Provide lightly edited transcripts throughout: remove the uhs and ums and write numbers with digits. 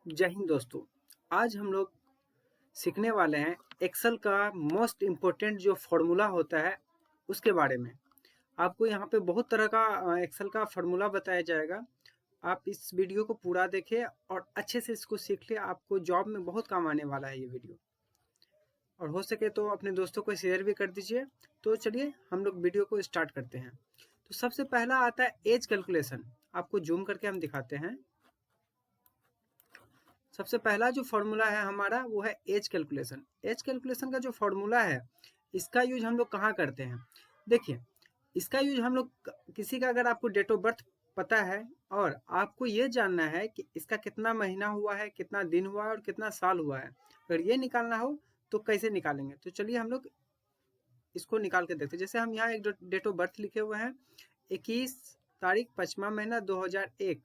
जय हिंद दोस्तों। आज हम लोग सीखने वाले हैं एक्सेल का मोस्ट इम्पोर्टेंट जो फॉर्मूला होता है उसके बारे में। आपको यहाँ पे बहुत तरह का एक्सेल का फॉर्मूला बताया जाएगा। आप इस वीडियो को पूरा देखें और अच्छे से इसको सीख ले। आपको जॉब में बहुत काम आने वाला है ये वीडियो, और हो सके तो अपने दोस्तों को शेयर भी कर दीजिए। तो चलिए हम लोग वीडियो को स्टार्ट करते हैं। तो सबसे पहला आता है एज कैलकुलेशन। आपको जूम करके हम दिखाते हैं। सबसे पहला जो फॉर्मूला है हमारा वो है एज कैलकुलेशन। एज कैलकुलेशन का जो फॉर्मूला है इसका यूज हम लोग कहाँ करते हैं? देखिए, इसका यूज हम लोग किसी का, अगर आपको डेट ऑफ बर्थ पता है और आपको ये जानना है कि इसका कितना महीना हुआ है, कितना दिन हुआ है और कितना साल हुआ है, अगर ये निकालना हो तो कैसे निकालेंगे? तो चलिए हम लोग इसको निकाल के देखते हैं। जैसे हम यहाँ एक डेट ऑफ बर्थ लिखे हुए हैं 21 तारीख 5वां महीना 2001।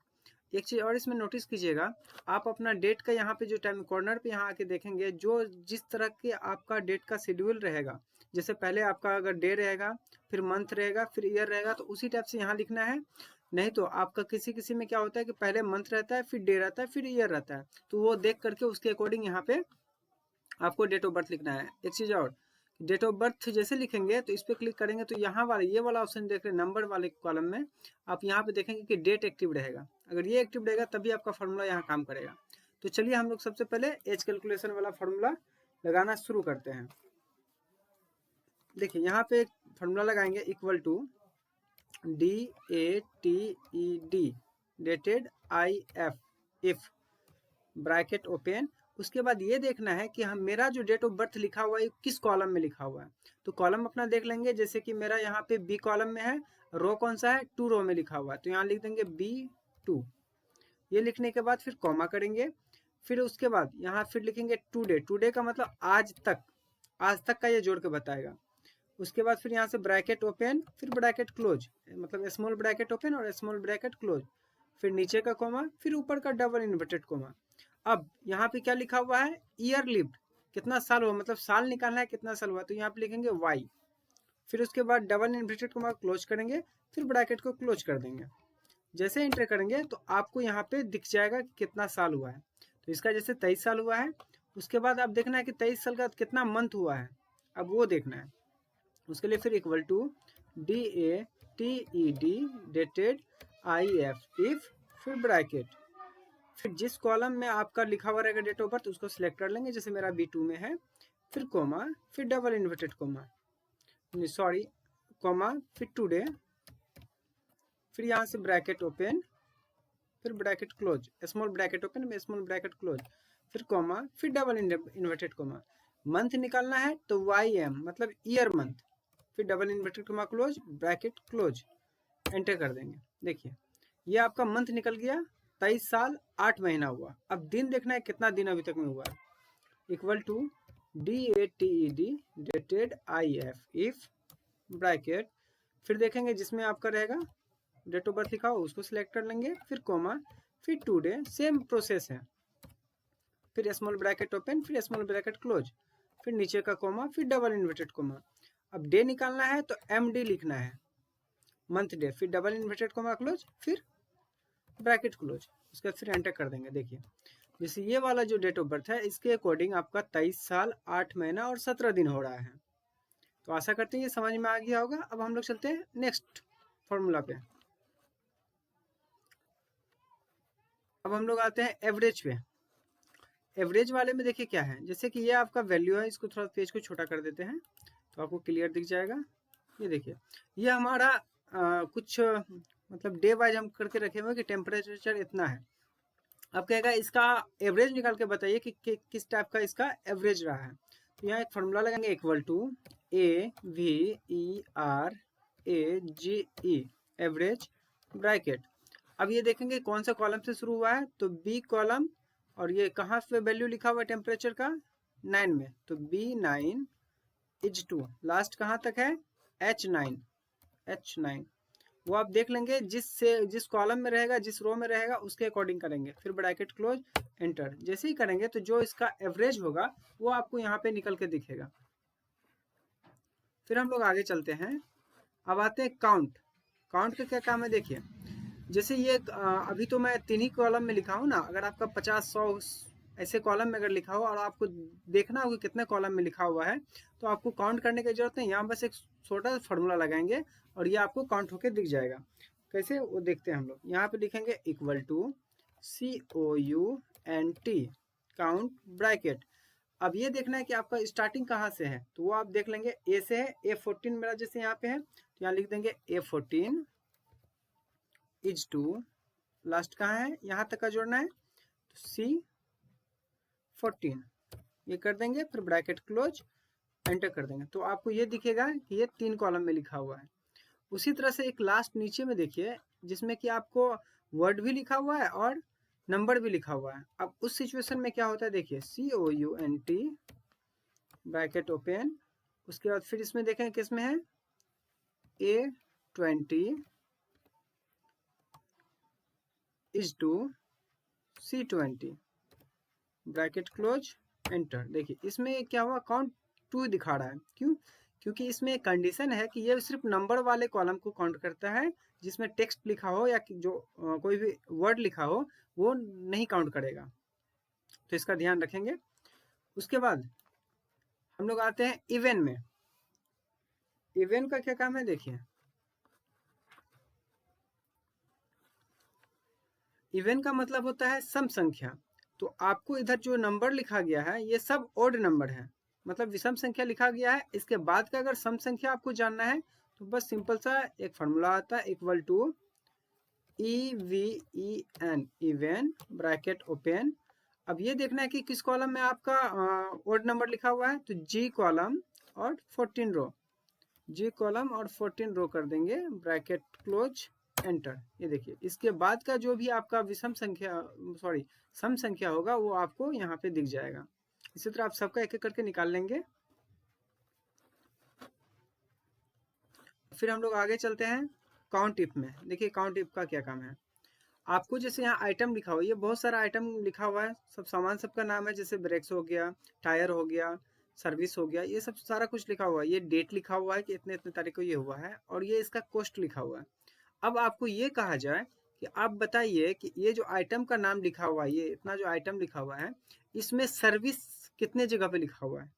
एक चीज़ और इसमें नोटिस कीजिएगा, आप अपना डेट का यहाँ पे जो टाइम कॉर्नर पे यहाँ आके देखेंगे, जो जिस तरह के आपका डेट का शेड्यूल रहेगा, जैसे पहले आपका अगर डे रहेगा, फिर मंथ रहेगा, फिर ईयर रहेगा, तो उसी टाइप से यहाँ लिखना है। नहीं तो आपका किसी किसी में क्या होता है कि पहले मंथ रहता है, फिर डे रहता है, फिर ईयर रहता है, तो वो देख करके उसके अकॉर्डिंग यहाँ पे आपको डेट ऑफ बर्थ लिखना है। एक चीज़ और, डेट ऑफ बर्थ जैसे लिखेंगे तो इस पर क्लिक करेंगे तो यहाँ वाले ये वाला ऑप्शन देख रहे हैं नंबर वाले कॉलम में, आप यहाँ पे देखेंगे कि डेट एक्टिव रहेगा। अगर ये एक्टिव रहेगा तभी आपका फॉर्मूला यहाँ काम करेगा। तो चलिए हम लोग सबसे पहले एज कैलकुलेशन वाला फॉर्मूला लगाना शुरू करते हैं। देखिए यहाँ पे फॉर्मूला लगाएंगे equal to DATED dated IF if bracket open. उसके बाद ये देखना है कि हम मेरा जो डेट ऑफ बर्थ लिखा हुआ है किस कॉलम में लिखा हुआ है। तो कॉलम अपना देख लेंगे, जैसे कि मेरा यहाँ पे बी कॉलम में है, रो कौन सा है, 2 रो में लिखा हुआ है, तो यहाँ लिख देंगे B2। ये लिखने के बाद फिर कॉमा करेंगे, फिर उसके बाद यहाँ फिर लिखेंगे टुडे। टुडे का मतलब आज तक, आज तक का ये जोड़ के बताएगा। उसके बाद फिर यहाँ से ब्रैकेट ओपन, फिर ब्रैकेट क्लोज, मतलब स्मॉल ब्रैकेट ओपन और स्मॉल ब्रैकेट क्लोज, फिर नीचे का कोमा, फिर ऊपर का डबल इन्वर्टेड कोमा। अब यहाँ पे क्या लिखा हुआ है, ईयर लिव्ड, कितना साल हुआ, मतलब साल निकालना है कितना साल हुआ, तो यहाँ पे लिखेंगे वाई। फिर उसके बाद डबल इन्वर्टेड कोमा क्लोज करेंगे, फिर ब्रैकेट को क्लोज कर देंगे। जैसे एंटर करेंगे तो आपको यहाँ पे दिख जाएगा कि कितना साल हुआ है। तो इसका जैसे 23 साल हुआ है। उसके बाद आप देखना है कि 23 साल का कितना मंथ हुआ है, अब वो देखना है। उसके लिए फिर equal to DATED dated IF if, फिर ब्रैकेट, फिर जिस कॉलम में आपका लिखा हुआ रहेगा डेट ऑफ बर्थ उसको सिलेक्ट कर लेंगे, जैसे मेरा B2 में है, फिर कोमा, फिर double inverted comma, sorry comma, फिर टुडे, फिर यहाँ से ब्रैकेट ओपन, फिर bracket close, small bracket open, small bracket close, फिर कोमा, फिर डबल इन्वर्टेड कोमा। मंथ निकालना है तो YM मतलब ईयर मंथ, फिर double inverted comma close, bracket close, enter कर देंगे। देखिए ये आपका मंथ निकल गया, 23 साल 8 महीना हुआ। अब दिन देखना है कितना दिन अभी तक में हुआ है, equal to DATED dated IF if bracket, फिर देखेंगे जिसमें आपका रहेगा डेट ऑफ बर्थ लिखा हो उसको सिलेक्ट कर लेंगे, फिर कोमा, फिर टुडे, सेम प्रोसेस है, फिर स्मॉल ब्रैकेट ओपन, फिर स्मॉल ब्रैकेट क्लोज, फिर नीचे का कोमा, फिर डबल इन्वर्टेड कोमा। अब डे निकालना है तो MD लिखना है, मंथ डे, फिर डबल इन्वर्टेड कोमा क्लोज, फिर ब्रैकेट क्लोज, उसके बाद फिर एंटर कर देंगे। देखिए जैसे ये वाला जो डेट ऑफ बर्थ है इसके अकॉर्डिंग आपका 23 साल 8 महीना और 17 दिन हो रहा है। तो आशा करते हैं ये समझ में आ गया होगा। अब हम लोग चलते हैं नेक्स्ट फॉर्मूला पे। अब हम लोग आते हैं एवरेज पे। एवरेज वाले में देखिए क्या है, जैसे कि ये आपका वैल्यू है, इसको थोड़ा पेज को छोटा कर देते हैं तो आपको क्लियर दिख जाएगा। ये देखिए ये हमारा कुछ मतलब डे वाइज हम करके रखे हुए कि टेम्परेचर इतना है। अब कहेगा इसका एवरेज निकाल के बताइए कि किस टाइप का इसका एवरेज रहा है। तो यहाँ एक फॉर्मूला लगाएंगे equal to AVERAGE average bracket. अब ये देखेंगे कौन सा कॉलम से शुरू हुआ है, तो बी कॉलम, और ये कहाँ पे वैल्यू लिखा हुआ है टेम्परेचर का, 9 में, तो B9 इज 2। लास्ट कहाँ तक है, H9 वो आप देख लेंगे, जिस कॉलम में रहेगा, जिस रो में रहेगा उसके अकॉर्डिंग करेंगे, फिर ब्रैकेट क्लोज, एंटर। जैसे ही करेंगे तो जो इसका एवरेज होगा वो आपको यहाँ पे निकल के दिखेगा। फिर हम लोग आगे चलते हैं। अब आते हैं काउंट। काउंट का क्या काम है, देखिए जैसे ये अभी तो मैं 3 ही कॉलम में लिखा हूँ ना, अगर आपका 50-100 ऐसे कॉलम में अगर लिखा हो और आपको देखना हो कि कितने कॉलम में लिखा हुआ है, तो आपको काउंट करने की जरूरत नहीं, यहाँ बस एक छोटा सा फॉर्मूला लगाएंगे और ये आपको काउंट होके दिख जाएगा। कैसे वो देखते हैं हम लोग। यहाँ पे लिखेंगे equal to COUNT count bracket. अब ये देखना है कि आपका स्टार्टिंग कहाँ से है, तो वो आप देख लेंगे ए से है, A14 मेरा जैसे यहाँ पे है, तो यहाँ लिख देंगे A14 इज टू, लास्ट कहाँ है, यहाँ तक का जोड़ना है, तो C14 ये कर देंगे, फिर ब्रैकेट क्लोज, एंटर कर देंगे, तो आपको ये दिखेगा कि ये 3 कॉलम में लिखा हुआ है। उसी तरह से एक लास्ट नीचे में देखिए जिसमें कि आपको वर्ड भी लिखा हुआ है और नंबर भी लिखा हुआ है। अब उस सिचुएशन में क्या होता है, देखिए COUNT ब्रैकेट ओपन, उसके बाद फिर इसमें देखें किस में है, A20 is to C20 bracket close, enter. देखिए इसमें क्या हुआ, काउंट 2 दिखा रहा है, क्यों, क्योंकि इसमें एक कंडीशन है कि ये सिर्फ नंबर वाले कॉलम को काउंट करता है, जिसमें टेक्स्ट लिखा हो या जो कोई भी वर्ड लिखा हो वो नहीं काउंट करेगा, तो इसका ध्यान रखेंगे। उसके बाद हम लोग आते हैं इवन में। इवन का क्या काम है, देखिए इवन का मतलब होता है सम संख्या, तो आपको इधर जो नंबर लिखा गया है ये सब ओड नंबर है, मतलब विषम संख्या लिखा गया है। इसके बाद का अगर सम संख्या आपको जानना है तो बस सिंपल सा एक फॉर्मूला आता है, equal to EVEN even bracket open. अब ये देखना है कि किस कॉलम में आपका ओड नंबर लिखा हुआ है, तो G कॉलम और 14 रो, G कॉलम और 14 रो कर देंगे, ब्रैकेट क्लोज, एंटर। ये देखिए इसके बाद का जो भी आपका विषम संख्या सॉरी सम संख्या होगा वो आपको यहाँ पे दिख जाएगा। इसी तरह आप सबका एक एक करके निकाल लेंगे। फिर हम लोग आगे चलते हैं काउंट इफ में। देखिए काउंट इफ का क्या काम है, आपको जैसे यहाँ आइटम लिखा हुआ है, ये बहुत सारा आइटम लिखा हुआ है, सब सामान सबका नाम है, जैसे ब्रेक्स हो गया, टायर हो गया, सर्विस हो गया, ये सब सारा कुछ लिखा हुआ है। ये डेट लिखा हुआ है कि इतने इतने तारीख को ये हुआ है, और ये इसका कॉस्ट लिखा हुआ है। अब आपको ये कहा जाए कि आप बताइए कि ये जो आइटम का नाम लिखा हुआ है, ये इतना जो आइटम लिखा हुआ है, इसमें सर्विस कितने जगह पे लिखा हुआ है।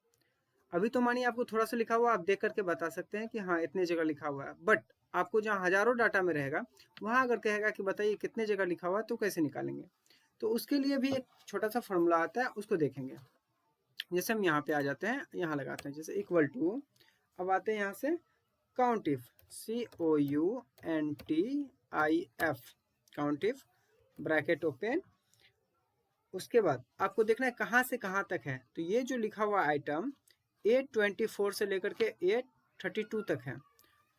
अभी तो मानिए आपको थोड़ा सा लिखा हुआ, आप देख करके बता सकते हैं कि हाँ इतने जगह लिखा हुआ है, बट आपको जहाँ हजारों डाटा में रहेगा वहाँ अगर कहेगा कि बताइए कितने जगह लिखा हुआ है, तो कैसे निकालेंगे। तो उसके लिए भी एक छोटा सा फॉर्मूला आता है, उसको देखेंगे। जैसे हम यहाँ पे आ जाते हैं, यहाँ लगाते हैं जैसे इक्वल टू, अब आते हैं यहाँ से count if, COUNTIF count if bracket open. उसके बाद आपको देखना है कहाँ से कहाँ तक है, तो ये जो लिखा हुआ आइटम A24 से लेकर के A32 तक है,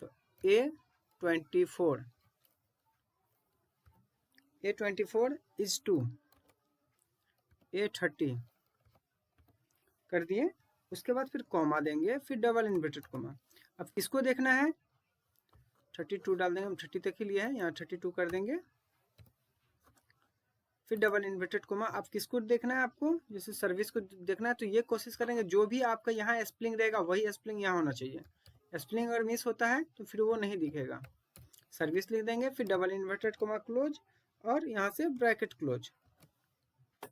तो A24 इज टू A30 कर दिए। उसके बाद फिर कॉमा देंगे, फिर डबल इन्वर्टेड कॉमा। अब किसको देखना है, 32 डाल देंगे, हम 30 तक ही लिया है, यहाँ 32 कर देंगे, फिर डबल इन्वर्टेड कोमा। आप किसको देखना है, आपको जैसे सर्विस को देखना है, तो ये कोशिश करेंगे जो भी आपका यहाँ स्प्लिंग रहेगा वही स्प्लिंग यहाँ होना चाहिए। स्प्लिंग अगर मिस होता है तो फिर वो नहीं दिखेगा। सर्विस लिख देंगे, फिर डबल इन्वर्टेड कोमा क्लोज, और यहाँ से ब्रैकेट क्लोज,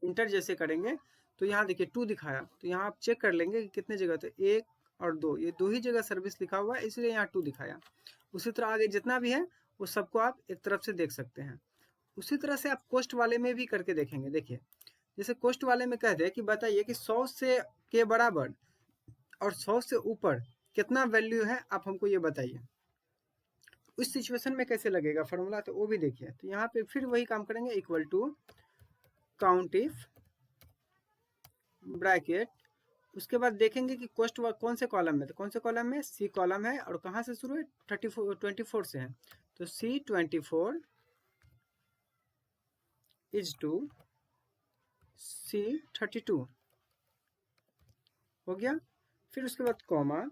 इंटर जैसे करेंगे तो यहाँ देखिए 2 दिखाया, तो यहाँ आप चेक कर लेंगे कि कितने जगह थे, 1 और 2, ये 2 ही जगह सर्विस लिखा हुआ है, इसलिए यहाँ 2 दिखाया। उसी तरह आगे जितना भी है वो सबको आप एक तरफ से देख सकते हैं। उसी तरह से आप कोस्ट वाले में भी करके देखेंगे। देखिए जैसे कोस्ट वाले में कहते हैं कि बताइए कि 100 से के बराबर और 100 से ऊपर कितना वैल्यू है, आप हमको ये बताइए। उस सिचुएशन में कैसे लगेगा फॉर्मूला, तो वो भी देखिए। तो यहाँ पे फिर वही काम करेंगे, equal to count if bracket, उसके बाद देखेंगे कि कोस्ट कौन से कॉलम में, तो कौन से कॉलम में, C कॉलम है, और कहाँ से शुरू है, 24 से है, तो C24 इज टू C32 हो गया। फिर उसके बाद कॉमा,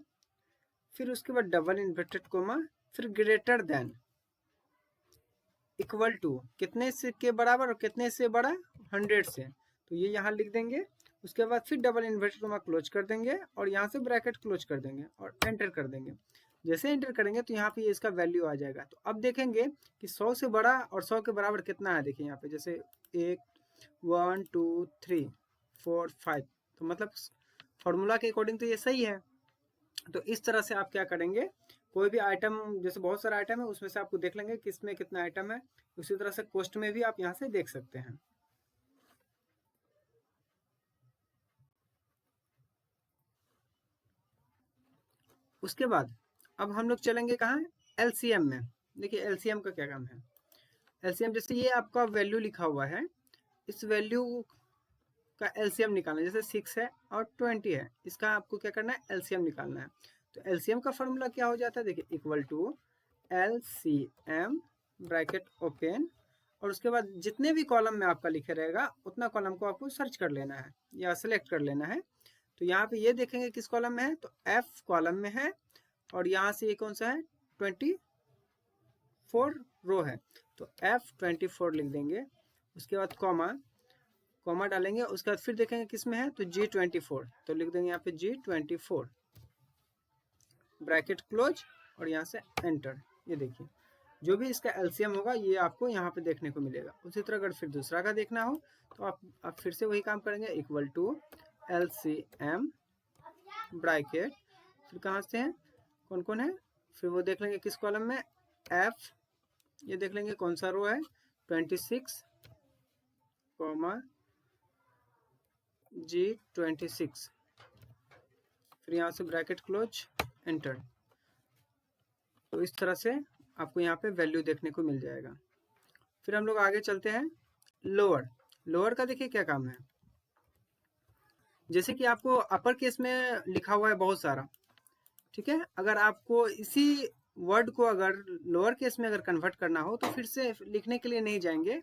फिर उसके बाद डबल इन्वर्टेड कॉमा, फिर ग्रेटर देन इक्वल टू कितने से के बराबर और कितने से बड़ा, 100 से, तो ये यहाँ लिख देंगे। उसके बाद फिर डबल इन्वर्टेड कॉमा क्लोज कर देंगे और यहाँ से ब्रैकेट क्लोज कर देंगे और एंटर कर देंगे। जैसे एंटर करेंगे तो यहाँ पे इसका वैल्यू आ जाएगा। तो अब देखेंगे कि 100 से बड़ा और 100 के बराबर कितना है। देखिए यहाँ पे जैसे 1 1 2 3 4 5, तो मतलब फॉर्मूला के अकॉर्डिंग तो ये सही है। तो इस तरह से आप क्या करेंगे, कोई भी आइटम, जैसे बहुत सारा आइटम है उसमें से आपको देख लेंगे किसमें कितना आइटम है, उसी तरह से कॉस्ट में भी आप यहाँ से देख सकते हैं। उसके बाद अब हम लोग चलेंगे कहाँ, एलसीएम में। देखिए एलसीएम का क्या काम है। एलसीएम जैसे ये आपका वैल्यू लिखा हुआ है, इस वैल्यू का एलसीएम निकालना है। जैसे 6 है और 20 है, इसका आपको क्या करना है, एलसीएम निकालना है। तो एलसीएम का फॉर्मूला क्या हो जाता है, देखिए equal to LCM bracket open, और उसके बाद जितने भी कॉलम में आपका लिखे रहेगा उतना कॉलम को आपको सर्च कर लेना है या सिलेक्ट कर लेना है। तो यहाँ पे ये देखेंगे किस कॉलम में है, तो एफ कॉलम में है, और यहाँ से ये कौन सा है, 24 रो है, तो F24 लिख देंगे। उसके बाद कॉमा डालेंगे, उसके बाद फिर देखेंगे किस में है, तो G24, तो लिख देंगे यहाँ पे G24 ब्रैकेट क्लोज, और यहाँ से एंटर। ये देखिए जो भी इसका एलसीएम होगा ये आपको यहाँ पे देखने को मिलेगा। उसी तरह अगर फिर दूसरा का देखना हो तो आप फिर से वही काम करेंगे, इक्वल टू एलसीएम ब्रैकेट, फिर कहाँ से है, कौन कौन है, फिर वो देख लेंगे किस कॉलम में, एफ, ये देख लेंगे कौन सा रो है, 26 कॉमा G26, फिर यहाँ से ब्रैकेट क्लोज एंटर। तो इस तरह से आपको यहाँ पे वैल्यू देखने को मिल जाएगा। फिर हम लोग आगे चलते हैं, लोअर का देखिए क्या काम है। जैसे कि आपको अपर केस में लिखा हुआ है बहुत सारा, ठीक है, अगर आपको इसी वर्ड को अगर लोअर केस में अगर कन्वर्ट करना हो तो फिर से लिखने के लिए नहीं जाएंगे,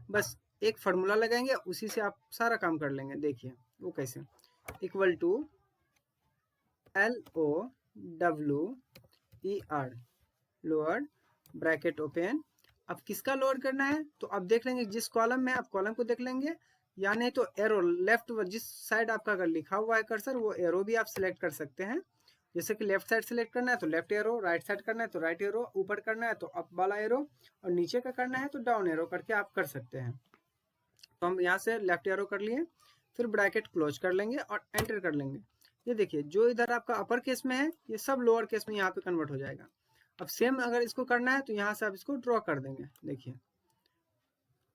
बस एक फार्मूला लगाएंगे, उसी से आप सारा काम कर लेंगे। देखिए वो कैसे, equal to LOWER lower bracket open. अब किसका लोअर करना है, तो अब देख लेंगे जिस कॉलम में, आप कॉलम को देख लेंगे, या नहीं तो एरो लेफ्ट, जिस साइड आपका अगर लिखा हुआ है कर्सर वो एरो भी आप सिलेक्ट कर सकते हैं। जैसे कि लेफ्ट साइड सेलेक्ट करना है तो लेफ्ट एरो, राइट साइड करना है तो राइट एरो, ऊपर करना है तो अप वाला एरो, और नीचे का करना है तो डाउन एरो करके आप कर सकते हैं। तो हम यहाँ से लेफ्ट एरो कर लिए, फिर ब्रैकेट क्लोज कर लेंगे और एंटर कर लेंगे। ये देखिए जो इधर आपका अपर केस में है ये सब लोअर केस में यहाँ पे कन्वर्ट हो जाएगा। अब सेम अगर इसको करना है तो यहाँ से आप इसको ड्रॉ कर देंगे। देखिए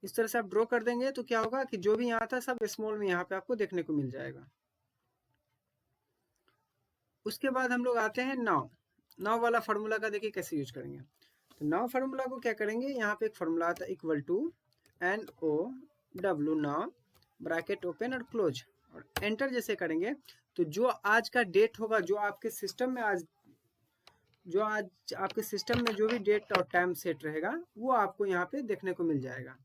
इस तरह से आप ड्रॉ कर देंगे तो क्या होगा कि जो भी यहाँ था सब स्मॉल में यहाँ पे आपको देखने को मिल जाएगा। उसके बाद हम लोग आते हैं नाउ वाला फार्मूला का, देखिए कैसे यूज करेंगे। तो नाउ फार्मूला को क्या करेंगे, यहाँ पे एक फार्मूला आता है, equal to NOW now bracket open और क्लोज, और एंटर जैसे करेंगे तो जो आज का डेट होगा, जो आपके सिस्टम में आज आपके सिस्टम में जो भी डेट और टाइम सेट रहेगा वो आपको यहाँ पे देखने को मिल जाएगा।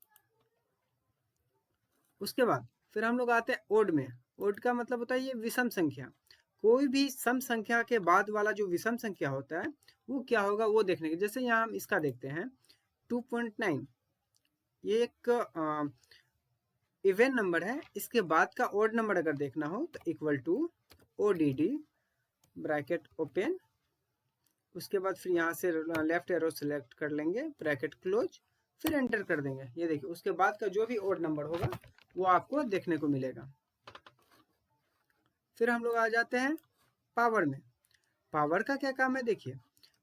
उसके बाद फिर हम लोग आते हैं ओड में। ओड का मतलब होता है ये विषम संख्या, कोई भी सम संख्या के बाद वाला जो विषम संख्या होता है वो क्या होगा वो देखने के। जैसे यहाँ हम इसका देखते हैं 2.9, ये एक इवन नंबर है, इसके बाद का ओड नंबर अगर देखना हो तो equal to ODD bracket open, उसके बाद फिर यहाँ से लेफ्ट एरो सेलेक्ट कर लेंगे, ब्रैकेट क्लोज, फिर एंटर कर देंगे। ये देखिए उसके बाद का जो भी ओड नंबर होगा वो आपको देखने को मिलेगा। फिर हम लोग आ जाते हैं पावर में। पावर का क्या काम है, देखिए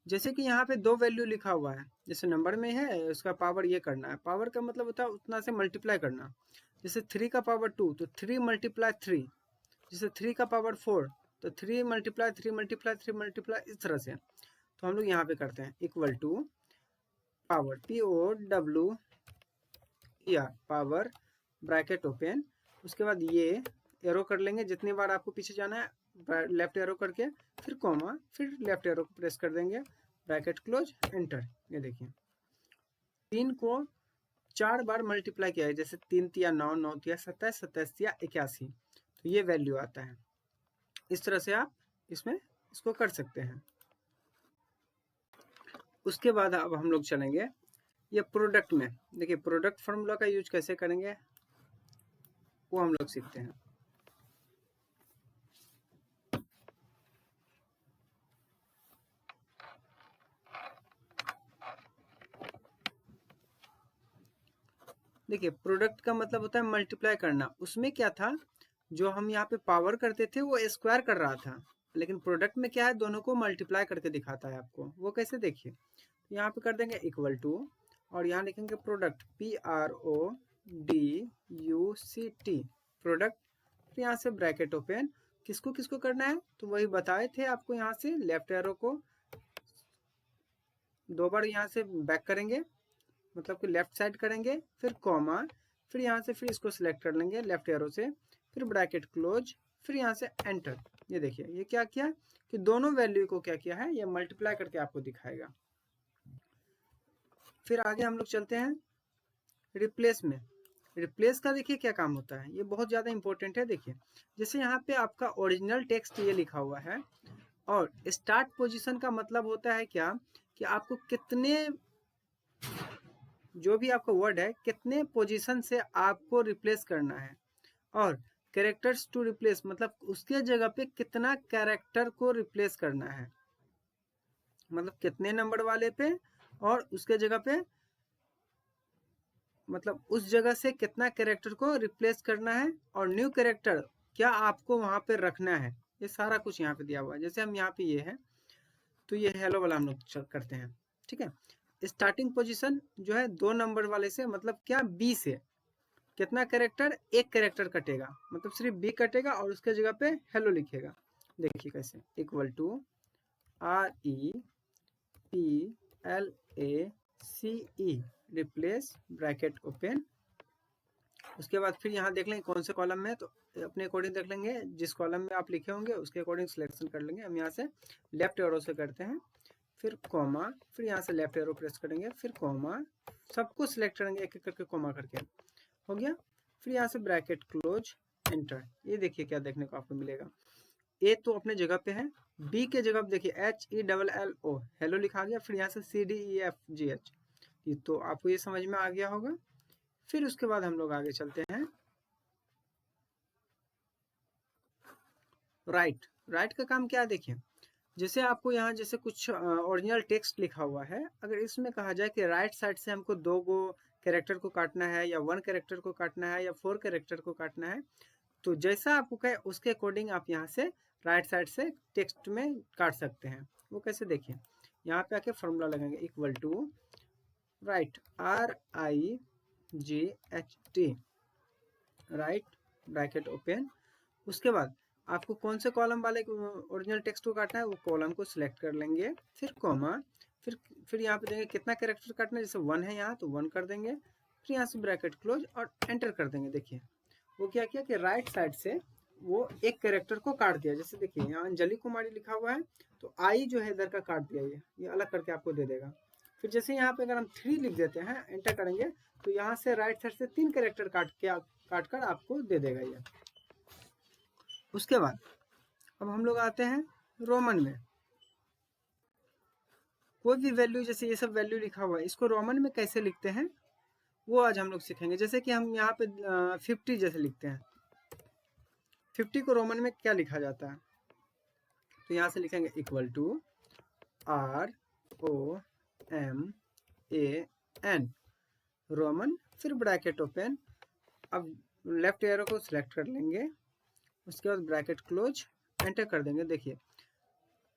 जैसे कि यहाँ पे दो वैल्यू लिखा हुआ है, जैसे नंबर में है उसका पावर ये करना है। पावर का मतलब होता है उतना से मल्टीप्लाई करना। जैसे 3 का पावर 2 तो 3 मल्टीप्लाई 3, जैसे 3 का पावर 4 तो 3 मल्टीप्लाई 3 मल्टीप्लाई 3 मल्टीप्लाई, इस तरह से। तो हम लोग यहाँ पे करते हैं equal to power POWER power bracket open, उसके बाद ये एरो कर लेंगे जितनी बार आपको पीछे जाना है, लेफ्ट एरो करके, फिर कॉमा, फिर लेफ्ट एरो को प्रेस कर देंगे, ब्रैकेट क्लोज एंटर। ये देखिए 3 को 4 बार मल्टीप्लाई किया है, जैसे 3 तिया 9, 9 तिया 27, 27 तिया 81, तो ये वैल्यू आता है। इस तरह से आप इसमें इसको कर सकते हैं। उसके बाद अब हम लोग चलेंगे ये प्रोडक्ट में। देखिए प्रोडक्ट फार्मूला का यूज कैसे करेंगे वो हम लोग सीखते हैं। देखिए प्रोडक्ट का मतलब होता है मल्टीप्लाई करना, उसमें क्या था, जो हम यहाँ पे पावर करते थे वो स्क्वायर कर रहा था, लेकिन प्रोडक्ट में क्या है, दोनों को मल्टीप्लाई करके दिखाता है आपको। वो कैसे, देखिए यहाँ पे कर देंगे इक्वल टू, और यहाँ लिखेंगे प्रोडक्ट, PRODUCT, प्रोडक्ट। फिर यहाँ से ब्रैकेट ओपन, किसको किसको करना है, तो वही बताए थे आपको, यहाँ से लेफ्ट एरो को 2 बार यहाँ से बैक करेंगे, मतलब कि लेफ्ट साइड करेंगे, फिर कॉमा, फिर यहाँ से फिर इसको सिलेक्ट कर लेंगे लेफ्ट एरो से, फिर ब्रैकेट क्लोज, फिर यहाँ से एंटर। ये देखिए ये क्या किया कि दोनों वैल्यू को क्या किया है, ये मल्टीप्लाई करके आपको दिखाएगा। फिर आगे हम लोग चलते हैं रिप्लेस में। रिप्लेस का देखिए क्या काम होता है, ये बहुत ज़्यादा इंपॉर्टेंट है। देखिए जैसे यहाँ पे आपका ओरिजिनल टेक्स्ट ये लिखा हुआ है, और स्टार्ट पोजीशन का मतलब होता है क्या, कि आपको कितने, जो भी आपका वर्ड है कितने पोजीशन से आपको रिप्लेस करना है, और कैरेक्टर्स टू रिप्लेस मतलब उसके जगह पे कितना कैरेक्टर को रिप्लेस करना है, मतलब कितने नंबर वाले पे, और उसके जगह पे मतलब उस जगह से कितना कैरेक्टर को रिप्लेस करना है, और न्यू कैरेक्टर क्या आपको वहां पे रखना है, ये सारा कुछ यहाँ पे दिया हुआ है। जैसे हम यहाँ पे ये है, तो ये हेलो वाला हम लोग करते हैं, ठीक है। स्टार्टिंग पोजीशन जो है 2 नंबर वाले से, मतलब क्या, बी से कितना कैरेक्टर, एक कैरेक्टर कटेगा, मतलब सिर्फ बी कटेगा और उसके जगह पे हेलो लिखेगा। देखिए कैसे, equal to REPLACE replace bracket open. उसके बाद फिर यहाँ देख लेंगे कौन से कॉलम में, तो अपने अकॉर्डिंग देख लेंगे, जिस कॉलम में आप लिखे होंगे उसके अकॉर्डिंग सिलेक्शन कर लेंगे। हम यहाँ से लेफ्ट एरो से करते हैं, फिर कॉमा, फिर यहाँ से लेफ्ट एरो प्रेस करेंगे, फिर कॉमा, सबको सिलेक्ट करेंगे एक एक करके कॉमा करके, हो गया। फिर यहाँ से ब्रैकेट क्लोज, एंटर। ये देखिए क्या देखने को आपको मिलेगा, ए तो अपने जगह पे है, बी के जगह पे देखिए HELLO हेलो लिखा गया, फिर यहाँ से CDEFGH, ये तो आपको ये समझ में आ गया होगा। फिर उसके बाद हम लोग आगे चलते हैं राइट। राइट का काम क्या है, देखिए जैसे आपको यहाँ जैसे कुछ ओरिजिनल टेक्स्ट लिखा हुआ है, अगर इसमें कहा जाए कि राइट साइड से हमको 2 गो कैरेक्टर को काटना है, या 1 कैरेक्टर को काटना है, या 4 कैरेक्टर को काटना है, तो जैसा आपको कहे उसके अकॉर्डिंग आप यहाँ से राइट साइड से टेक्स्ट में काट सकते हैं। वो कैसे, देखिए यहाँ पे आके फॉर्मूला लगाएंगे, equal to right, RIGHT, right bracket open. उसके बाद आपको कौन से कॉलम वाले ओरिजिनल टेक्स्ट को काटना है, वो कॉलम को सिलेक्ट कर लेंगे, फिर कॉमा, फिर यहाँ पे देंगे कितना कैरेक्टर काटना है, जैसे 1 है यहाँ तो 1 कर देंगे, फिर यहाँ से ब्रैकेट क्लोज और एंटर कर देंगे। देखिए वो क्या किया कि राइट साइड से वो एक कैरेक्टर को काट दिया। जैसे देखिए यहाँ अंजलि कुमारी लिखा हुआ है, तो आई जो है इधर का काट दिया, ये अलग करके आपको दे देगा। फिर जैसे यहाँ पे अगर हम 3 लिख देते हैं, एंटर करेंगे, तो यहाँ से राइट साइड से 3 कैरेक्टर काट कर आपको दे देगा ये। उसके बाद अब हम लोग आते हैं रोमन में। कोई भी वैल्यू, जैसे ये सब वैल्यू लिखा हुआ है, इसको रोमन में कैसे लिखते हैं वो आज हम लोग सीखेंगे। जैसे कि हम यहाँ पे 50 जैसे लिखते हैं, 50 को रोमन में क्या लिखा जाता है, तो यहाँ से लिखेंगे इक्वल टू ROMAN रोमन, फिर ब्रैकेट ओपन। अब लेफ्ट एरो को सिलेक्ट कर लेंगे, उसके बाद ब्रैकेट क्लोज, एंटर कर देंगे। देखिए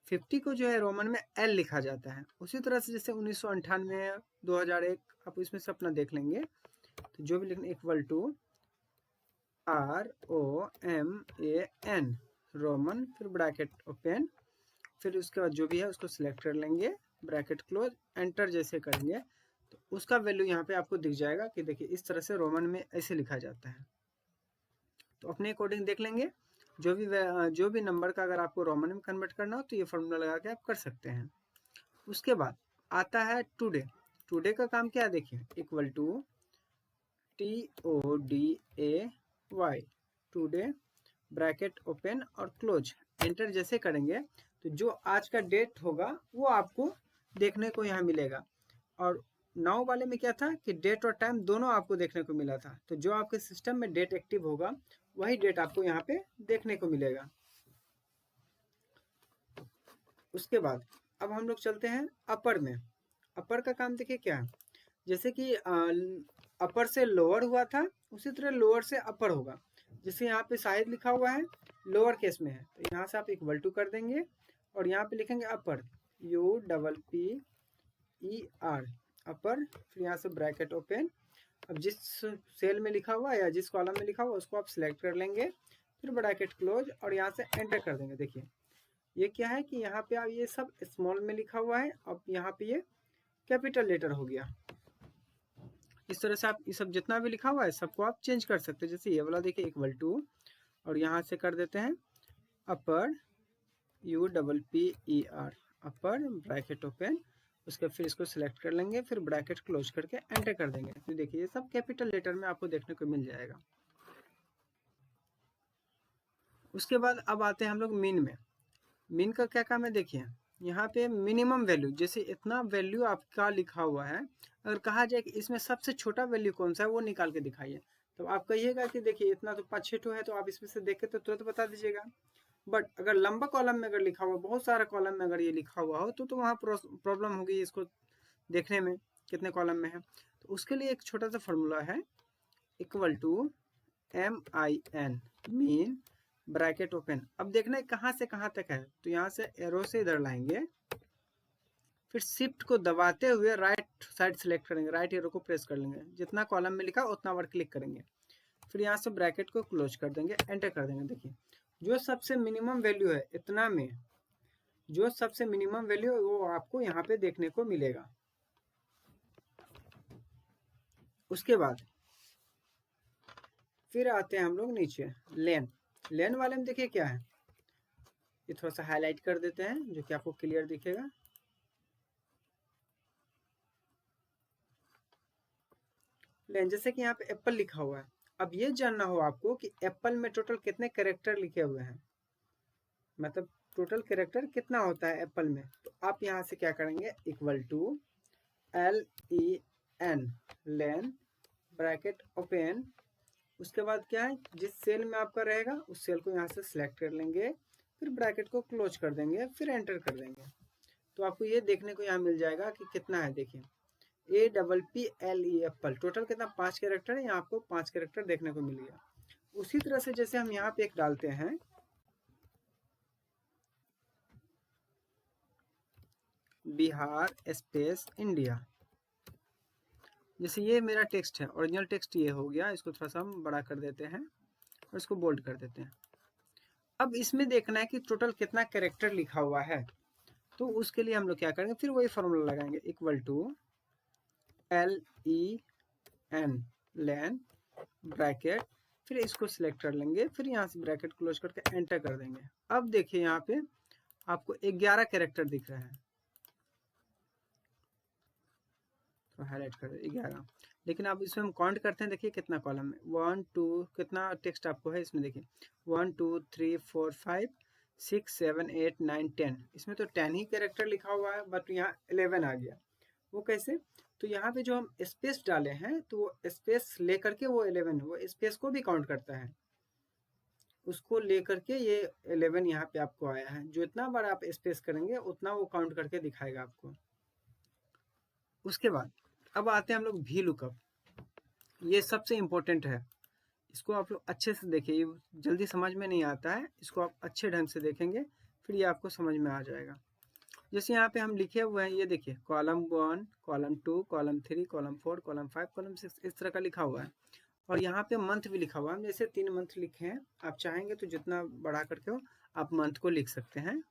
50 को जो है रोमन में L लिखा जाता है। उसी तरह से जैसे 1998, 2001, आप इसमें से अपना देख लेंगे, तो जो भी लिखना इक्वल टू ROMAN रोमन, फिर ब्रैकेट ओपन, फिर उसके बाद जो भी है उसको सिलेक्ट कर लेंगे, ब्रैकेट क्लोज, एंटर जैसे करेंगे तो उसका वैल्यू यहाँ पे आपको दिख जाएगा कि देखिए इस तरह से रोमन में ऐसे लिखा जाता है। तो अपने अकॉर्डिंग देख लेंगे, जो भी नंबर का अगर आपको रोमन में कन्वर्ट करना हो तो ये फॉर्मूला लगा के आप कर सकते हैं। उसके बाद आता है टुडे। टुडे का काम क्या है, देखिए equal to TODAY today, bracket open और क्लोज, एंटर जैसे करेंगे तो जो आज का डेट होगा वो आपको देखने को यहाँ मिलेगा। और 9 वाले में क्या था कि डेट और टाइम दोनों आपको देखने को मिला था, तो जो आपके सिस्टम में डेट एक्टिव होगा वही डेट आपको यहाँ पे देखने को मिलेगा। उसके बाद अब हम लोग चलते हैं अपर में। अपर का काम देखिए क्या है, जैसे कि अपर से लोअर हुआ था, उसी तरह लोअर से अपर होगा। जैसे यहाँ पे शायद लिखा हुआ है लोअर केस में है, तो यहाँ से आप इक्वल टू कर देंगे और यहाँ पे लिखेंगे अपर, UPPER अपर, फिर यहाँ से ब्रैकेट ओपन। अब जिस सेल में लिखा हुआ है या जिस कॉलम में लिखा हुआ उसको आप सिलेक्ट कर लेंगे, फिर ब्रैकेट क्लोज और यहाँ से एंटर कर देंगे। देखिए ये क्या है कि यहाँ पे आप ये सब स्मॉल में लिखा हुआ है, अब यहाँ पे ये कैपिटल लेटर हो गया। इस तरह से आप ये सब जितना भी लिखा हुआ है सबको आप चेंज कर सकते हैं। जैसे ये वाला देखिए इक्वल टू, और यहाँ से कर देते हैं अपर, UPPER अपर, ब्रैकेट ओपन, उसके फिर इसको सिलेक्ट कर लेंगे, फिर ब्रैकेट क्लोज करके एंटर कर देंगे। तो देखिए ये सब कैपिटल लेटर में आपको देखने को मिल जाएगा। उसके बाद अब आते हैं हम लोग मीन में। मीन का क्या काम है, देखिए यहाँ पे मिनिमम वैल्यू, जैसे इतना वैल्यू आपका लिखा हुआ है, अगर कहा जाए कि इसमें सबसे छोटा वैल्यू कौन सा है वो निकाल के दिखाइए, तो आप कहिएगा कि देखिए इतना तो 5-6 है, तो आप इसमें से देख के तो तुरंत बता दीजिएगा। बट अगर लंबा कॉलम में अगर लिखा हुआ, बहुत सारा कॉलम में अगर ये लिखा हुआ हो तो वहाँ प्रॉब्लम होगी इसको देखने में कितने कॉलम में है। तो उसके लिए एक छोटा सा फॉर्मूला है, equal to MIN min bracket open. अब देखना है कहाँ से कहाँ तक है, तो यहाँ से एरो से इधर लाएंगे, फिर शिफ्ट को दबाते हुए राइट साइड सेलेक्ट करेंगे, राइट एरो को प्रेस कर लेंगे, जितना कॉलम में लिखा उतना बार क्लिक करेंगे, फिर यहाँ से ब्रैकेट को क्लोज कर देंगे, एंटर कर देंगे। देखिए जो सबसे मिनिमम वैल्यू है इतना में, जो सबसे मिनिमम वैल्यू है वो आपको यहाँ पे देखने को मिलेगा। उसके बाद फिर आते हैं हम लोग नीचे लेन। लेन वाले में देखिए क्या है, ये थोड़ा सा हाईलाइट कर देते हैं जो कि आपको क्लियर दिखेगा। लेन जैसे कि यहाँ पे एप्पल लिखा हुआ है, अब ये जानना हो आपको कि एप्पल में टोटल कितने कैरेक्टर लिखे हुए हैं, मतलब टोटल कैरेक्टर कितना होता है एप्पल में, तो आप यहाँ से क्या करेंगे, equal to LEN len bracket open. उसके बाद क्या है, जिस सेल में आपका रहेगा उस सेल को यहाँ से सिलेक्ट कर लेंगे, फिर ब्रैकेट को क्लोज कर देंगे, फिर एंटर कर देंगे। तो आपको ये देखने को यहाँ मिल जाएगा कि कितना है। देखिए APPLE एप्पल, टोटल कितना 5 कैरेक्टर है, यहाँ आपको 5 कैरेक्टर देखने को मिल गया। उसी तरह से जैसे हम यहाँ पे एक डालते हैं, बिहार स्पेस इंडिया, जैसे ये मेरा टेक्स्ट है, ओरिजिनल टेक्स्ट ये हो गया, इसको थोड़ा सा हम बड़ा कर देते हैं और इसको बोल्ड कर देते हैं। अब इसमें देखना है कि टोटल कितना कैरेक्टर लिखा हुआ है, तो उसके लिए हम लोग क्या करेंगे, फिर वही फॉर्मूला लगाएंगे, equal to LEN len bracket, फिर इसको सिलेक्ट कर लेंगे, फिर यहाँ से ब्रैकेट क्लोज करके एंटर कर देंगे। अब देखिए यहाँ पे आपको 11 कैरेक्टर दिख रहा है, तो हाईलाइट कर 11, लेकिन आप इसमें हम काउंट करते हैं, देखिए कितना कॉलम है, 1 2, कितना टेक्स्ट आपको है इसमें, देखिए 1 2 3 4 5 6 7 8 9 10, इसमें तो 10 ही कैरेक्टर लिखा हुआ है, बट यहाँ 11 आ गया। वो कैसे, तो यहाँ पे जो हम स्पेस डाले हैं, तो वो स्पेस लेकर के वो 11, वो स्पेस को भी काउंट करता है, उसको लेकर के ये 11 यहाँ पे आपको आया है। जो इतना बार आप स्पेस करेंगे उतना वो काउंट करके दिखाएगा आपको। उसके बाद अब आते हैं हम लोग वी लुकअप, ये सबसे इम्पोर्टेंट है, इसको आप लोग अच्छे से देखिए, ये जल्दी समझ में नहीं आता है, इसको आप अच्छे ढंग से देखेंगे फिर ये आपको समझ में आ जाएगा। जैसे यहाँ पे हम लिखे हुए हैं, ये देखिए column 1 column 2 column 3 column 4 column 5 column 6, इस तरह का लिखा हुआ है, और यहाँ पे मंथ भी लिखा हुआ है। जैसे 3 मंथ लिखे हैं, आप चाहेंगे तो जितना बढ़ा करके हो आप मंथ को लिख सकते हैं।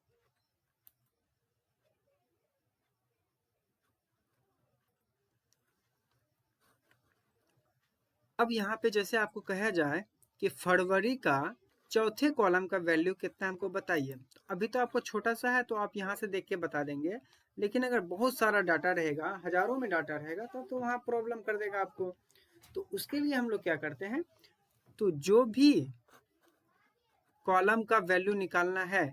अब यहाँ पे जैसे आपको कहा जाए कि फरवरी का चौथे कॉलम का वैल्यू कितना हमको बताइए, तो अभी तो आपको छोटा सा है तो आप यहाँ से देख के बता देंगे, लेकिन अगर बहुत सारा डाटा रहेगा, हजारों में डाटा रहेगा, तो वहाँ प्रॉब्लम कर देगा आपको। तो उसके लिए हम लोग क्या करते हैं, तो जो भी कॉलम का वैल्यू निकालना है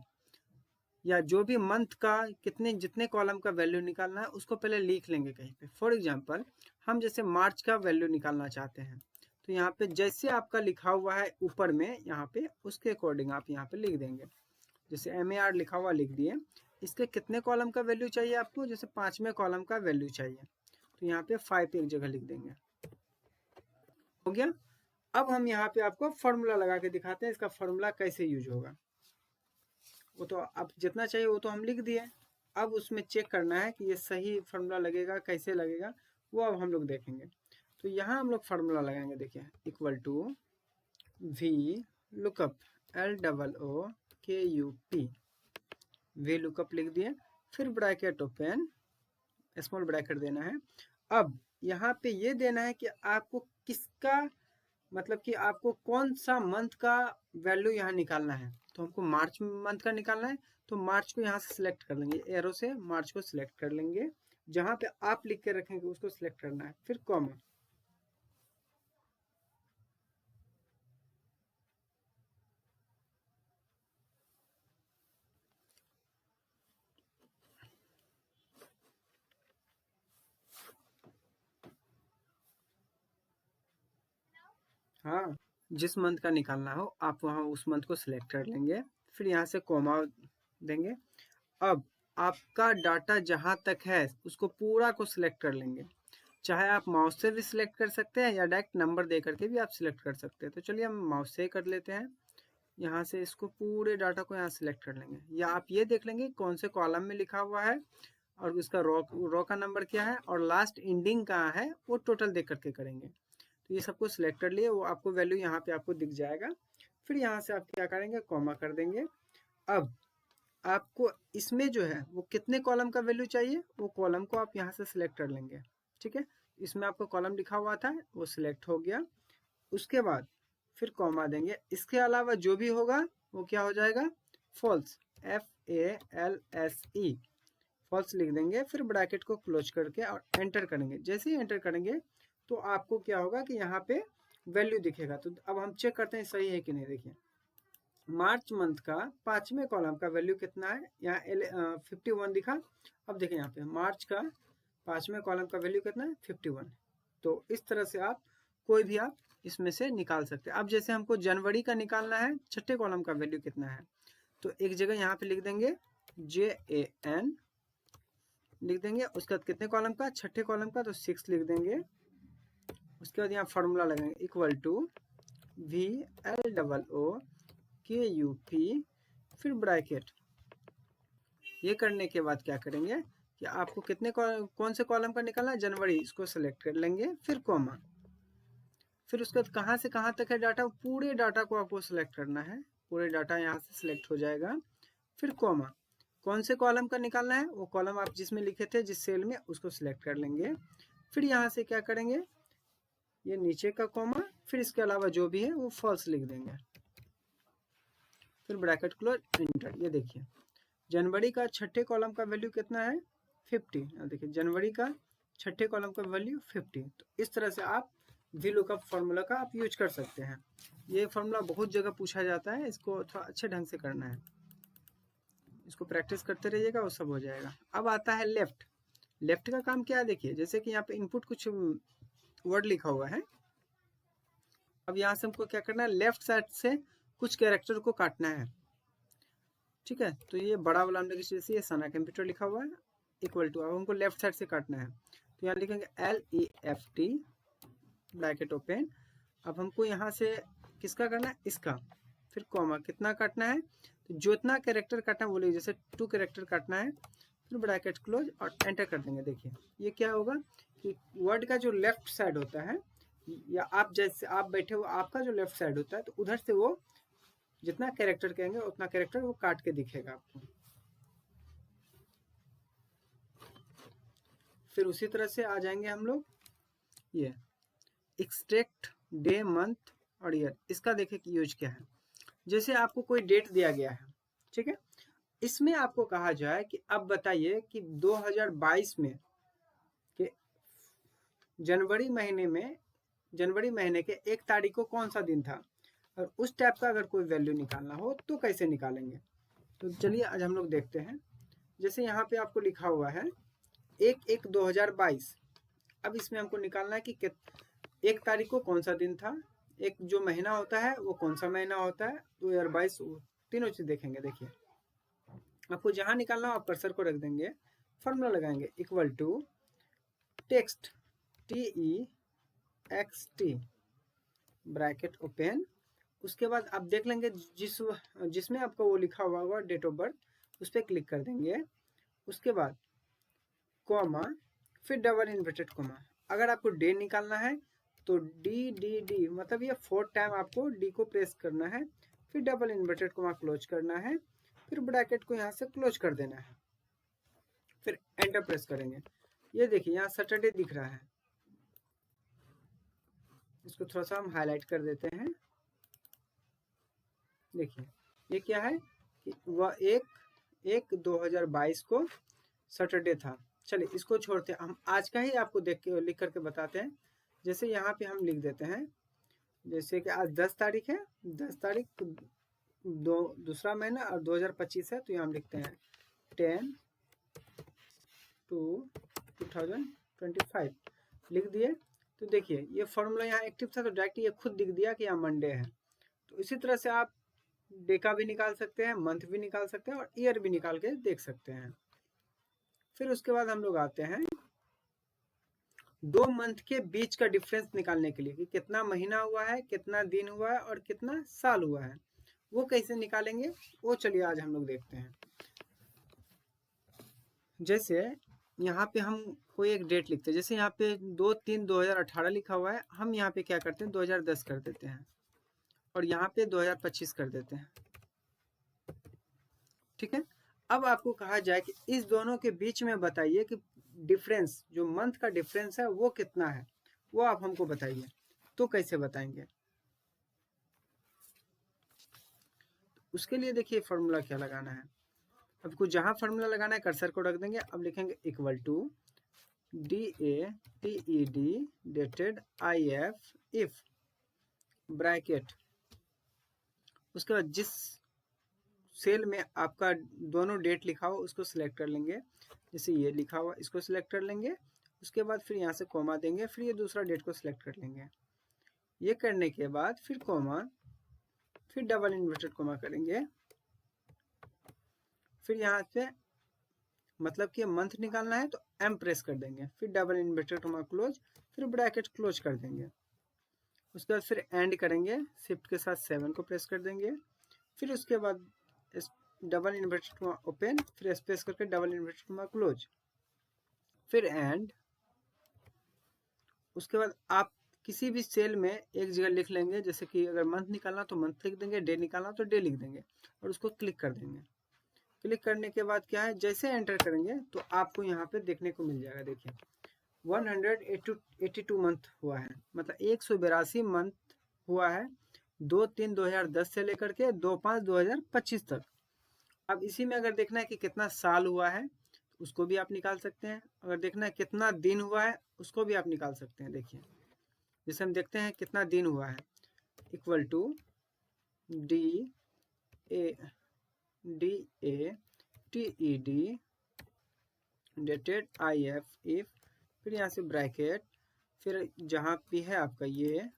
या जो भी मंथ का जितने कॉलम का वैल्यू निकालना है उसको पहले लिख लेंगे कहीं पे। फॉर एग्जांपल हम जैसे मार्च का वैल्यू निकालना चाहते हैं, तो यहाँ पे जैसे आपका लिखा हुआ है ऊपर में यहाँ पे, उसके अकॉर्डिंग आप यहाँ पे लिख देंगे। जैसे MAR लिखा हुआ लिख दिए, इसके कितने कॉलम का वैल्यू चाहिए आपको, जैसे 5वें कॉलम का वैल्यू चाहिए, तो यहाँ पे 5 एक जगह लिख देंगे। हो गया। अब हम यहाँ पे आपको फॉर्मूला लगा के दिखाते हैं, इसका फॉर्मूला कैसे यूज होगा। वो तो आप जितना चाहिए वो तो हम लिख दिए, अब उसमें चेक करना है कि ये सही फॉर्मूला लगेगा, कैसे लगेगा वो अब हम लोग देखेंगे। तो यहाँ हम लोग फार्मूला लगाएंगे, देखिए equal to V lookup LOOKUP, V lookup लिख दिए, फिर ब्रैकेट ओपन, स्मॉल ब्रैकेट देना है। अब यहाँ पे ये देना है कि आपको किसका मतलब कि आपको कौन सा मंथ का वैल्यू यहाँ निकालना है। तो हमको मार्च मंथ का निकालना है, तो मार्च को यहाँ से सिलेक्ट कर लेंगे, एरो से मार्च को सिलेक्ट कर लेंगे, जहाँ पे आप लिख के रखेंगे उसको सिलेक्ट करना है, फिर कॉमा। हाँ, जिस मंथ का निकालना हो आप वहाँ उस मंथ को सिलेक्ट कर लेंगे, फिर यहाँ से कॉमा देंगे। अब आपका डाटा जहाँ तक है उसको पूरा को सिलेक्ट कर लेंगे, चाहे आप माउस से भी सिलेक्ट कर सकते हैं या डायरेक्ट नंबर दे करके भी आप सिलेक्ट कर सकते हैं। तो चलिए हम माउस से ही कर लेते हैं, यहाँ से इसको पूरे डाटा को यहाँ सिलेक्ट कर लेंगे, या आप ये देख लेंगे कौन से कॉलम में लिखा हुआ है और उसका रो का नंबर क्या है और लास्ट एंडिंग कहाँ है, वो टोटल देख करके करेंगे। तो ये सबको सिलेक्ट कर लिए, वो आपको वैल्यू यहाँ पे आपको दिख जाएगा। फिर यहाँ से आप क्या करेंगे, कॉमा कर देंगे। अब आपको इसमें जो है वो कितने कॉलम का वैल्यू चाहिए, वो कॉलम को आप यहाँ से सिलेक्ट कर लेंगे। ठीक है, इसमें आपको कॉलम लिखा हुआ था वो सिलेक्ट हो गया। उसके बाद फिर कॉमा देंगे, इसके अलावा जो भी होगा वो क्या हो जाएगा, फॉल्स, FALSE, फॉल्स लिख देंगे। फिर ब्रैकेट को क्लोज करके और एंटर करेंगे। जैसे ही एंटर करेंगे तो आपको क्या होगा कि यहाँ पे वैल्यू दिखेगा। तो अब हम चेक करते हैं सही है कि नहीं। देखिए मार्च मंथ का 5वें कॉलम का वैल्यू कितना है, यहाँ 51 दिखा। अब देखिए यहाँ पे मार्च का 5वें कॉलम का वैल्यू कितना है, 51। तो इस तरह से आप कोई भी आप इसमें से निकाल सकते हैं। अब जैसे हमको जनवरी का निकालना है, 6ठे कॉलम का वैल्यू कितना है, तो एक जगह यहाँ पे लिख देंगे JAN लिख देंगे। उसके बाद कितने कॉलम का, 6ठे कॉलम का, तो 6 लिख देंगे। उसके बाद यहाँ फॉर्मूला लगाएंगे इक्वल टू VLOOKUP, फिर ब्रैकेट। ये करने के बाद क्या करेंगे कि आपको कितने कौन से कॉलम का निकालना है, जनवरी, इसको सेलेक्ट कर लेंगे, फिर कॉमा। फिर उसके बाद कहाँ से कहाँ तक है डाटा, पूरे डाटा को आपको सिलेक्ट करना है, पूरे डाटा यहाँ से सिलेक्ट हो जाएगा। फिर कॉमा, कौन से कॉलम का निकालना है, वो कॉलम आप जिसमें लिखे थे जिस सेल में उसको सिलेक्ट कर लेंगे। फिर यहाँ से क्या करेंगे, ये नीचे का कॉमा, फिर इसके अलावा जो भी है वो फॉल्स लिख देंगे, फिर ब्रैकेट क्लोज, एंटर। ये देखिए जनवरी का 6ठे कॉलम का वैल्यू कितना है, 50। देखिए जनवरी का 6ठे कॉलम का वैल्यू 50। तो इस तरह से आप VLOOKUP फार्मूला का आप यूज कर सकते हैं। ये फार्मूला बहुत जगह पूछा जाता है, इसको थोड़ा अच्छे ढंग से करना है, इसको प्रैक्टिस करते रहिएगा, वो सब हो जाएगा। अब आता है लेफ्ट। लेफ्ट का काम क्या है, देखिए जैसे कि यहाँ पे इनपुट कुछ वर्ड लिखा हुआ है। अब यहाँ से हमको क्या करना है, लेफ्ट साइड से कुछ कैरेक्टर को काटना है। ठीक है, तो ये बड़ा वाला हमने जैसे ये सना कंप्यूटर लिखा हुआ है इक्वल टू, अब हमको लेफ्ट साइड से काटना है, तो यहाँ लिखेंगे LEFT ब्रैकेट ओपन। अब हमको यहाँ से किसका करना है, इसका, फिर कॉमा, कितना काटना है, तो जितना कैरेक्टर काटना है वो लिखिए, जैसे 2 कैरेक्टर काटना है, फिर ब्रैकेट क्लोज और एंटर कर देंगे। देखिए ये क्या होगा कि वर्ड का जो लेफ्ट साइड होता है, या आप जैसे आप बैठे हो आपका जो लेफ्ट साइड होता है, तो उधर से वो जितना कैरेक्टर कहेंगे उतना कैरेक्टर वो काट के दिखेगा आपको। फिर उसी तरह से आ जाएंगे हम लोग, ये एक्सट्रैक्ट डे मंथ और ईयर, इसका देखिए कि यूज क्या है। जैसे आपको कोई डेट दिया गया है, ठीक है, इसमें आपको कहा जाए कि अब बताइए कि 2022 में के जनवरी महीने के 1 तारीख को कौन सा दिन था, और उस टाइप का अगर कोई वैल्यू निकालना हो तो कैसे निकालेंगे। तो चलिए आज हम लोग देखते हैं। जैसे यहाँ पे आपको लिखा हुआ है 1/1/2022। अब इसमें हमको निकालना है कि 1 तारीख को कौन सा दिन था, एक जो महीना होता है वो कौन सा महीना होता है, 2022, तीनों चीज देखेंगे। देखिए आपको जहां निकालना हो आप कर्सर को रख देंगे, फॉर्मूला लगाएंगे equal to text TEXT bracket open. उसके बाद आप देख लेंगे जिसमें आपका वो लिखा हुआ होगा डेट ऑफ बर्थ, उस पर क्लिक कर देंगे। उसके बाद कॉमा, फिर डबल इन्वर्टेड कॉमा। अगर आपको डे निकालना है तो डी डी डी मतलब ये 4 टाइम आपको डी को प्रेस करना है, फिर डबल इन्वर्टेड कॉमा क्लोज करना है, फिर ब्रैकेट को यहाँ से क्लोज कर देना है, फिर एंटर प्रेस करेंगे। ये देखिए यहाँ सैटरडे दिख रहा है, इसको थोड़ा सा हम हाईलाइट कर देते हैं। देखिए ये क्या है कि वह 1/1/2022 को सैटरडे था। चलिए इसको छोड़ते हैं, हम आज का ही आपको देख के लिख करके बताते हैं। जैसे यहाँ पे हम लिख देते हैं, जैसे कि आज 10 तारीख है, 10 तारीख दूसरा महीना और 2025 है, तो यहाँ हम लिखते हैं 10/2/2025 लिख दिए। तो देखिए ये फॉर्मूला यहाँ एक्टिव था तो डायरेक्ट ये खुद दिख दिया कि यहाँ मंडे है। तो इसी तरह से आप डे का भी निकाल सकते हैं, मंथ भी निकाल सकते हैं और ईयर भी निकाल के देख सकते हैं। फिर उसके बाद हम लोग आते हैं 2 मंथ के बीच का डिफरेंस निकालने के लिए कि कितना महीना हुआ है, कितना दिन हुआ है और कितना साल हुआ है। वो कैसे निकालेंगे वो चलिए आज हम लोग देखते हैं। जैसे यहाँ पे हम कोई एक डेट लिखते हैं, जैसे यहाँ पे 2/3/2018 लिखा हुआ है, हम यहाँ पे क्या करते हैं 2010 कर देते हैं और यहाँ पे 2025 कर देते हैं। ठीक है, अब आपको कहा जाए कि इस दोनों के बीच में बताइए कि डिफरेंस, जो मंथ का डिफरेंस है वो कितना है, वो आप हमको बताइए। तो कैसे बताएंगे, उसके लिए देखिए फॉर्मूला क्या लगाना है। आपको जहां फॉर्मूला लगाना है कर्सर को रख देंगे। अब लिखेंगे equal to DATED dated IF if bracket, उसके बाद जिस सेल में आपका दोनों डेट लिखा हो उसको सिलेक्ट कर लेंगे। जैसे ये लिखा हुआ इसको सिलेक्ट कर लेंगे, उसके बाद फिर यहाँ से कॉमा देंगे, फिर ये दूसरा डेट को सिलेक्ट कर लेंगे। ये करने के बाद फिर कॉमा, फिर डबल इन्वर्टेड कॉमा करेंगे, फिर यहाँ से मतलब कि मंथ निकालना है तो M प्रेस कर देंगे, फिर डबल इन्वर्टेड कॉमा क्लोज, फिर ब्रैकेट क्लोज कर देंगे। उसके बाद फिर एंड करेंगे, शिफ्ट के साथ 7 को प्रेस कर देंगे, फिर उसके बाद डबल इन्वर्टेड कॉमा ओपन, फिर स्पेस करके डबल इन्वर्टेड कॉमा क्लोज, फिर एंड। उसके बाद आप किसी भी सेल में एक जगह लिख लेंगे, जैसे कि अगर मंथ निकालना तो मंथ लिख देंगे, डे निकालना तो डे लिख देंगे और उसको क्लिक कर देंगे। क्लिक करने के बाद क्या है, जैसे एंटर करेंगे तो आपको यहाँ पे देखने को मिल जाएगा। देखिए 182 मंथ हुआ है, मतलब 182 मंथ हुआ है 2/3/2010 से लेकर के 2/5/2025 तक। अब इसी में अगर देखना है कि कितना साल हुआ है उसको भी आप निकाल सकते हैं, अगर देखना है कितना दिन हुआ है उसको भी आप निकाल सकते हैं। देखिए जैसे हम देखते हैं कितना दिन हुआ है, equal to DATED dated IF if, फिर यहाँ से ब्रैकेट, फिर जहाँ भी है आपका ये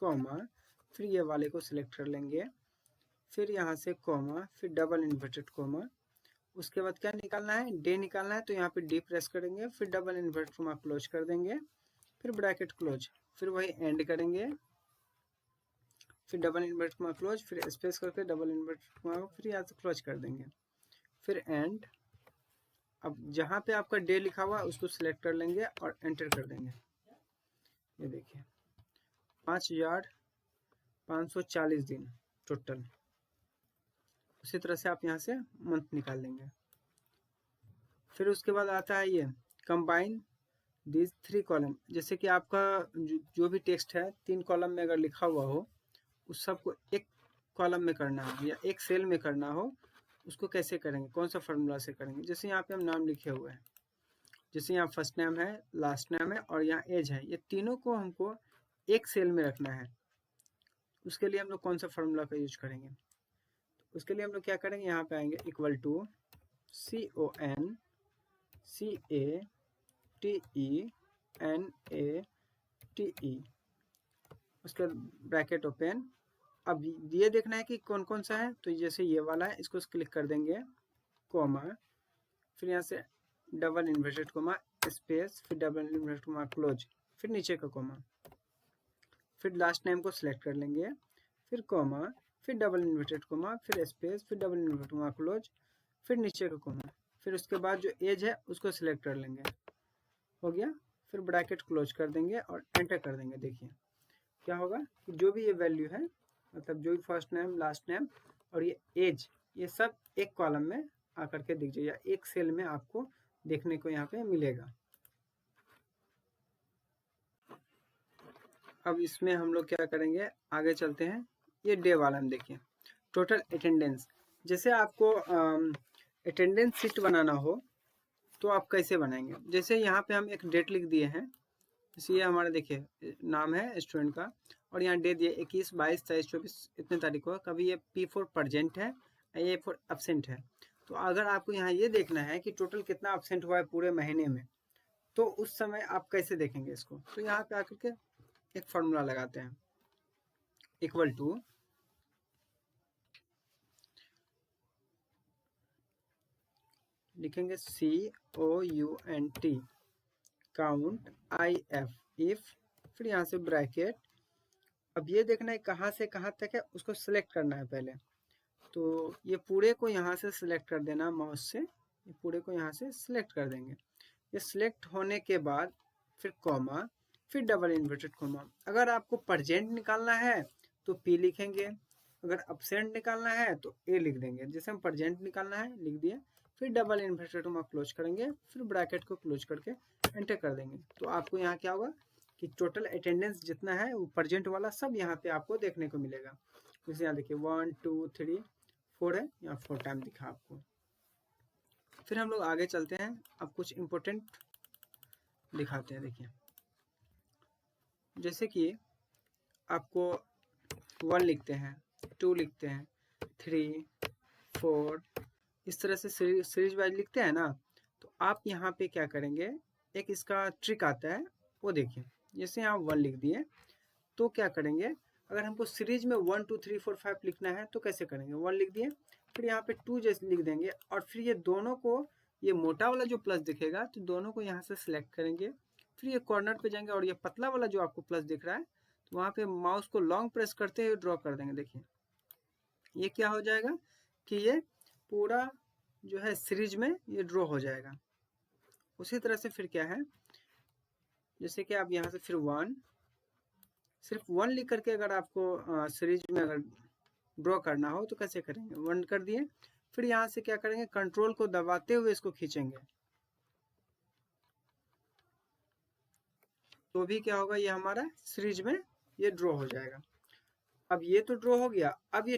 कॉमा, फिर ये वाले को सिलेक्ट कर लेंगे, फिर यहाँ से कॉमा, फिर डबल इन्वर्टेड कॉमा। उसके बाद क्या निकालना है, डे निकालना है तो यहाँ पे डी प्रेस करेंगे, फिर डबल इन्वर्टेड कॉमा क्लोज कर देंगे, फिर ब्रैकेट क्लोज, फिर वही एंड करेंगे, फिर डबल इन्वर्टेड कॉमा क्लोज, फिर स्पेस करके डबल इन्वर्टेड कॉमा, फिर यहाँ से क्लोज कर देंगे, फिर एंड। अब जहाँ पे आपका डे लिखा हुआ है उसको सिलेक्ट कर लेंगे और एंटर कर देंगे। ये देखिए 5540 दिन टोटल। उसी तरह से आप यहाँ से मंथ निकाल लेंगे। फिर उसके बाद आता है ये कंबाइन दिस 3 कॉलम, जैसे कि आपका जो भी टेक्स्ट है 3 कॉलम में अगर लिखा हुआ हो उस सबको एक कॉलम में करना हो या एक सेल में करना हो, उसको कैसे करेंगे, कौन सा फॉर्मूला से करेंगे। जैसे यहाँ पे हम नाम लिखे हुए हैं, जैसे यहाँ फर्स्ट नेम है, लास्ट नेम है और यहाँ एज है, ये तीनों को हमको एक सेल में रखना है। उसके लिए हम लोग कौन सा फॉर्मूला का यूज करेंगे, उसके लिए हम लोग क्या करेंगे, यहाँ पे आएंगे इक्वल टू CONCATENATE, उसके ब्रैकेट ओपन। अब ये देखना है कि कौन कौन सा है, तो जैसे ये वाला है इसको क्लिक कर देंगे, कॉमा, फिर यहाँ से डबल इन्वर्टेड कॉमा स्पेस, फिर डबल इन्वर्टेड कॉमा क्लोज, फिर नीचे का कॉमा, फिर लास्ट नेम को सिलेक्ट कर लेंगे, फिर कॉमा, फिर डबल इन्वर्टेड कॉमा, फिर स्पेस, फिर डबल इन्वर्टेड कॉमा क्लोज, फिर नीचे का कॉमा, फिर उसके बाद जो एज है उसको सिलेक्ट कर लेंगे, हो गया। फिर ब्रैकेट क्लोज कर देंगे और एंटर कर देंगे। देखिए क्या होगा कि जो भी ये वैल्यू है, मतलब जो भी फर्स्ट नेम, लास्ट नेम और ये एज, ये सब एक कॉलम में आकर के दिख जाएगा, एक सेल में आपको देखने को यहाँ पे मिलेगा। अब इसमें हम लोग क्या करेंगे, आगे चलते हैं। ये डे वाला में देखिए टोटल अटेंडेंस। जैसे आपको अटेंडेंस शीट बनाना हो तो आप कैसे बनाएंगे, जैसे यहाँ पे हम एक डेट लिख दिए हैं, जैसे ये हमारा देखिए नाम है स्टूडेंट का, और यहाँ डे दिए 21, 22, 23, 24 इतने तारीख को। कभी ये P4 प्रेजेंट है, ये फॉर एब्सेंट है। तो अगर आपको यहाँ ये देखना है कि टोटल कितना एब्सेंट हुआ है पूरे महीने में, तो उस समय आप कैसे देखेंगे इसको, तो यहाँ पे आकर के एक फॉर्मूला लगाते हैं, इक्वल टू लिखेंगे COUNT काउंट IF इफ, फिर यहाँ से ब्रैकेट। अब ये देखना है कहाँ से कहाँ तक है, उसको सिलेक्ट करना है पहले। तो ये पूरे को यहाँ से सिलेक्ट कर देना माउस से, ये पूरे को यहाँ से सिलेक्ट कर देंगे। ये सिलेक्ट होने के बाद फिर कॉमा, फिर डबल इन्वर्टेड कॉमा। अगर आपको प्रेजेंट निकालना है तो P लिखेंगे, अगर एब्सेंट निकालना है तो A लिख देंगे। जैसे हम प्रेजेंट निकालना है लिख दिए, फिर डबल इन्वर्टेड कॉमा क्लोज करेंगे, फिर ब्रैकेट को क्लोज करके एंटर कर देंगे। तो आपको यहाँ क्या होगा कि टोटल अटेंडेंस जितना है वो प्रेजेंट वाला सब यहाँ पे आपको देखने को मिलेगा। जैसे यहाँ देखिए 1 2 3 4 है, यहाँ 4 टाइम दिखा आपको। फिर हम लोग आगे चलते हैं, अब कुछ इम्पोर्टेंट दिखाते हैं। देखिए जैसे कि आपको 1 लिखते हैं, 2 लिखते हैं, 3 4 इस तरह से सीरीज वाइज लिखते हैं ना। तो आप यहाँ पे क्या करेंगे, एक इसका ट्रिक आता है वो देखिए। जैसे यहाँ 1 लिख दिए तो क्या करेंगे, अगर हमको सीरीज में 1 2 3 4 5 लिखना है तो कैसे करेंगे, 1 लिख दिए, फिर यहाँ पे 2 जैसे लिख देंगे, और फिर ये दोनों को, ये मोटा वाला जो प्लस दिखेगा तो दोनों को यहाँ से सिलेक्ट करेंगे, फिर ये कॉर्नर पे जाएंगे और ये पतला वाला जो आपको प्लस दिख रहा है तो वहाँ पे माउस को लॉन्ग प्रेस करते हुए ड्रॉ कर देंगे। देखिए ये क्या हो जाएगा कि ये पूरा जो है सीरीज में ये ड्रॉ हो जाएगा। उसी तरह से फिर क्या है, जैसे कि आप यहाँ से फिर 1, सिर्फ 1 लिख करके अगर आपको सीरीज में अगर ड्रॉ करना हो तो कैसे करेंगे, 1 कर दिए, फिर यहाँ से क्या करेंगे, कंट्रोल को दबाते हुए इसको खींचेंगे, तो भी क्या होगा, ये हमारा सीरीज में ये ड्रॉ हो जाएगा। अब ये तो ड्रॉ हो गया, अब ये